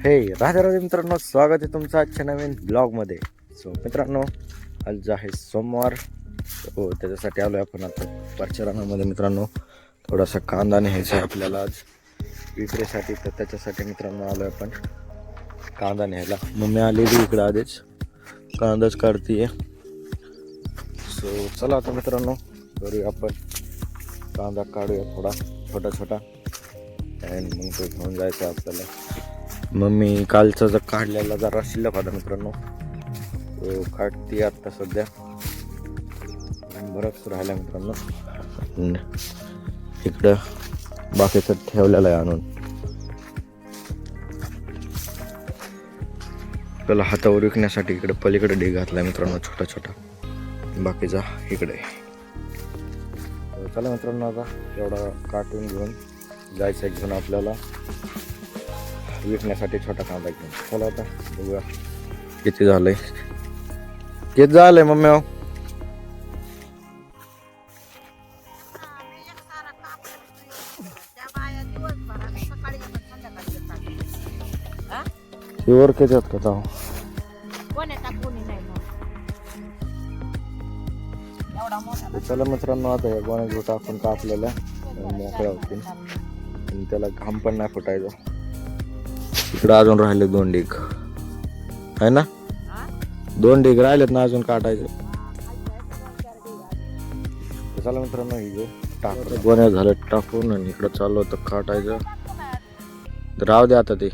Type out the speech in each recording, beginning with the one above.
हे राधे राधे मित्रांनो, स्वागत आहे तुमचं आजच्या नवीन ब्लॉगमध्ये. सो मित्रांनो, आज आहे सोमवार. हो, त्याच्यासाठी आलो आहे आपण आता परचरामध्ये. मित्रांनो, थोडासा कांदा न्यायचा आहे आपल्याला आज विक्रीसाठी, तर त्याच्यासाठी मित्रांनो आलो आहे आपण कांदा न्यायला. मम्मी आलेली इकडं आधीच कांदाच काढतीये. सो चला आता मित्रांनो, करूया आपण कांदा काढूया थोडा छोटा छोटा, आणि मग तो घेऊन जायचा आपल्याला. मम्मी कालचा जर काढलेला जरा शिल्लक होता मित्रांनो, तो काढते आत्ता सध्या. बरंच राहिला मित्रांनो, इकडं बाकीचं ठेवलेलं आहे आणून. त्याला हातावर विकण्यासाठी इकडे पलीकडे ढीग घातला मित्रांनो छोटा छोटा, बाकीचा इकडे. चला मित्रांनो, आता एवढा काटून घेऊन जायचं घेऊन आपल्याला विकण्यासाठी छोटा कांदा घेऊन. चला आता बघूया किती झालंय. किती झालंय मम्मी? वर किती आहेत का ताव? चला मित्रांनो, आता या गोण्या घेऊ टाकून कापलेल्या मोकळ्या होतील आणि त्याला घाम पण नाही फुटायचं. इकडं अजून राहिले 2 ढीग आहे ना, 2 ढीग राहिलेत ना अजून काटायचे. चला मित्रांनो, ही घेऊ टाक. गोण्या झाल्या टाकून आणि इकडं चाललो तर काटायचं. राहू दे आता ते,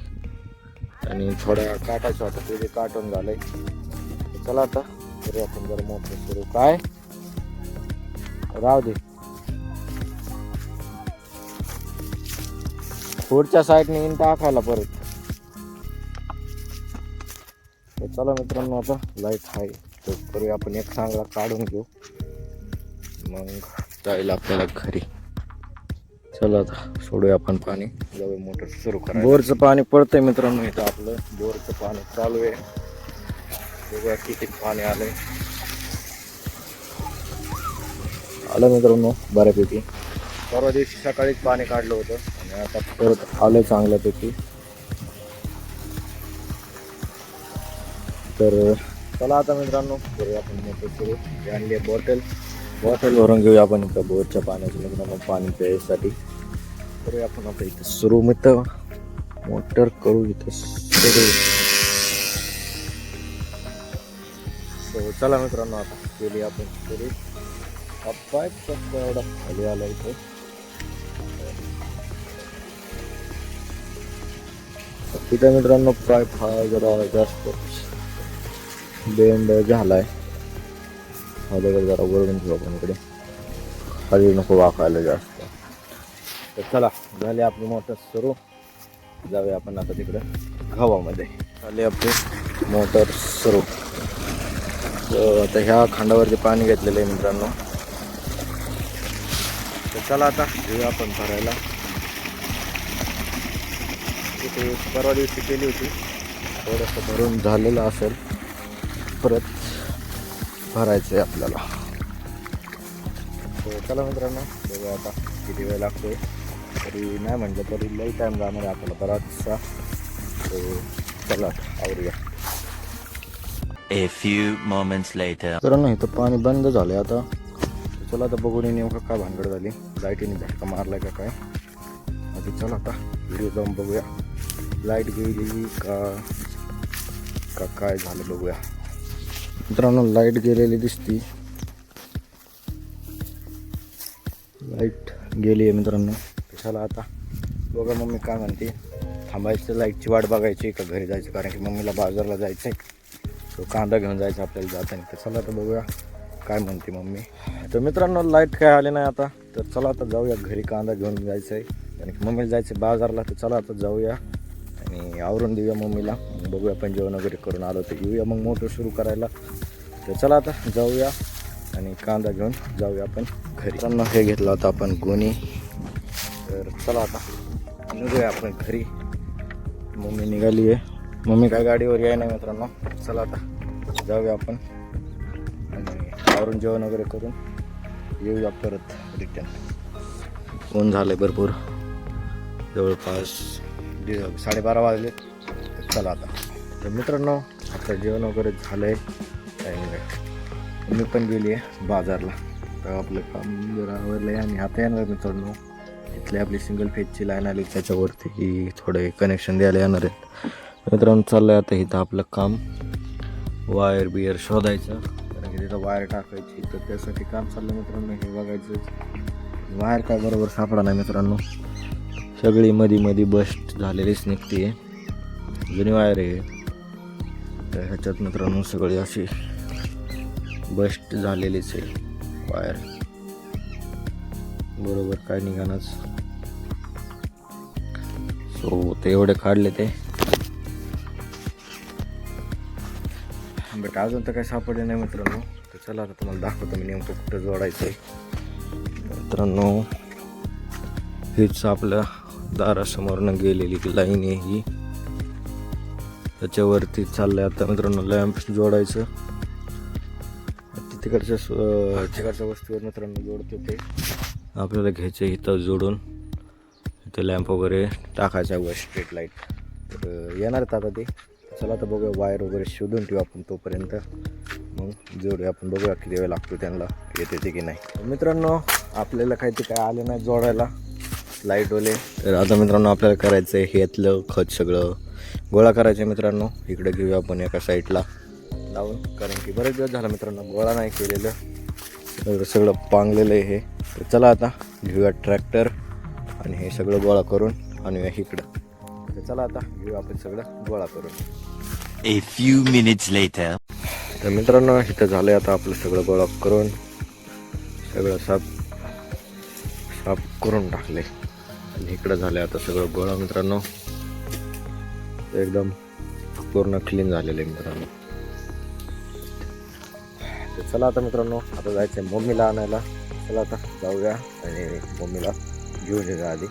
आणि थोड्या काटायचं होतं ते काटून झालंय. चला आता करू आपण जरा मोठं सुरू. काय राहू दे, पुढच्या साईडने येऊन टाकायला परत. चला मित्रांनो, आता लाईट आहे तो करूया आपण एक चांगला काढून घेऊ, मग जाईल आपल्याला घरी. चला आता सोडूया आपण पाणी, जाऊया मोटर सुरू करा. बोरचं पाणी पडतंय मित्रांनो, इथं आपलं बोरचं पाणी चालू आहे. बघूया किती पाणी आलंय. आलं मित्रांनो बऱ्यापैकी. परवा दिवशी सकाळीच पाणी काढलं होतं आणि आता परत आलं चांगल्यापैकी. तर चला आता मित्रांनो, करूया आपण मोटर सुरू. आणली बॉटल भरून घेऊया आपण इथं बोरच्या पाण्याचं मित्रांनो, पाणी प्यायसाठी. करूया आपण आता इथं सुरू. मित्र मोटर करू इथं सुरू. सो चला मित्रांनो, आता केली आपण सुरू. पाईप फक्त एवढा खाली आला इथे. तिथे मित्रांनो पाईप हा जरा जास्त बेंड झालाय. खालीकडे जरा वरून घेऊ आपण इकडे, खाली नको वाकायला जास्त. तर चला, झाली आपली मोटर सुरू. जाऊया आपण आता तिकडे गावामध्ये. झाली आपली मोटर सुरू. तर आता ह्या खांडावरती पाणी घेतलेलं आहे मित्रांनो. तर चला आता घेऊया आपण भरायला. तिथे परवा दिवशी केली होती, थोडंसं भरून झालेलं असेल, परत भरायचं आहे आपल्याला. तर चला मित्रांनो, बघूया आता किती वेळ लागतोय. तरी नाही म्हटलं तरी लई टाईम जाणार आहे आपल्याला बराचसा. चला आवरूया. A few moments later. मित्रांनो, इथं पाणी बंद झालंय आता. चला आता बघून नेमकं काय भानगड झाली, लाईटीने झटका मारलाय का काय. आधी चला आता व्हिडिओ जाऊन बघूया, लाईट गेली का काय झालं बघूया. मित्रांनो, लाईट गेलेली दिसती. लाईट गेली आहे मित्रांनो. चला आता बघा मम्मी काय म्हणते. थांबायचं, लाईटची वाट बघायची का घरी जायचं, कारण की मम्मीला बाजारला जायचं आहे. तो कांदा घेऊन जायचा आपल्याला जाताना. तर चला आता बघूया काय म्हणते मम्मी. तर मित्रांनो, लाईट काय आले नाही आता. तर चला आता जाऊया घरी, कांदा घेऊन जायचं आहे, कारण की मम्मीला जायचं बाजारला. तर चला आता जाऊया आणि आवरून देऊया मम्मीला. बघूया आपण जेवण वगैरे करून आलो तर येऊया मग मोटर सुरू करायला. तर चला आता जाऊया आणि कांदा घेऊन जाऊया आपण घरी. त्यांना हे घेतलं आता आपण गोणी. तर चला आता निघूया आपण घरी. मम्मी निघाली आहे. मम्मी काय गाडीवर याय नाही मित्रांनो. चला आता जाऊया आपण आणि आवरून जेवण वगैरे करून येऊया परत रिटर्न. ऊन झालं आहे भरपूर, जवळपास 12:30 वाजले. चला आता. तर मित्रांनो आता जेवण वगैरे झालं आहे आणि मी पण गेली आहे बाजारला. तर आपलं काम जरा आवरलं आहे आणि आता येणार मित्रांनो इथली आपली सिंगल फेजची लाईन आली त्याच्यावरती की थोडे कनेक्शन द्यायला येणार आहेत. मित्रांनो चाललं आहे आता इथं आपलं काम वायर बियर शोधायचं कारण की तिथं वायर टाकायची. तर त्यासाठी काम चाललं मित्रांनो. हे बघायचं वायर काय बरोबर सापडा नाही मित्रांनो. सगळी मध्ये बस्ट झालेलीच निघते जुनी वायर आहे. तर ह्याच्यात मित्रांनो सगळी अशी बस्ट झालेलीच आहे वायर. बरोबर काय निघानाच. सो ते एवढे काढले ते बट अजून तर काही सापडले नाही मित्रांनो. तर चला आता तुम्हाला दाखवतो मी नेमकं कुठं जोडायचं आहे. मित्रांनो हीच आपल्या दारासमोरनं गेलेली लाईन आहे ही. त्याच्यावरती चाललंय आता मित्रांनो लॅम्प जोडायचं. तिकडच्या वस्तूवर मित्रांनो जोडतो ते आपल्याला घ्यायचं इथं जोडून. इथं लॅम्प वगैरे टाकायचा वर स्ट्रीट लाईट. तर येणार आहेत आता ते. चला आता बघूया वायर वगैरे शोधून ठेवू आपण तोपर्यंत. मग जोडूया आपण बघूया किती वेळ लागतो त्यांना येते ते की नाही. मित्रांनो आपल्याला काही ते काय आले नाही जोडायला लाईटवाले. तर आता मित्रांनो आपल्याला करायचं आहे हेतलं खत सगळं गोळा करायचं मित्रांनो. इकडे घेऊया आपण एका साईडला लावून कारण की बरेच दिवस झाला मित्रांनो गोळा नाही केलेलं. तर सगळं पांगलेलं आहे हे. तर चला आता घेऊया ट्रॅक्टर आणि हे सगळं गोळा करून आणूया इकडं. तर चला आता घेऊया आपण सगळं गोळा करून. A few minutes later. तर मित्रांनो इथं झालं आहे आता आपलं सगळं गोळा करून सगळं साफ करून टाकले आणि इकडं झालं आता सगळं गोळा मित्रांनो. एकदम पूर्ण क्लीन झालेलं आहे मित्रांनो. तर चला आता मित्रांनो आता जायचं आहे मम्मीला आणायला. चला आता जाऊया आणि मम्मीला घेऊन येऊया आधी.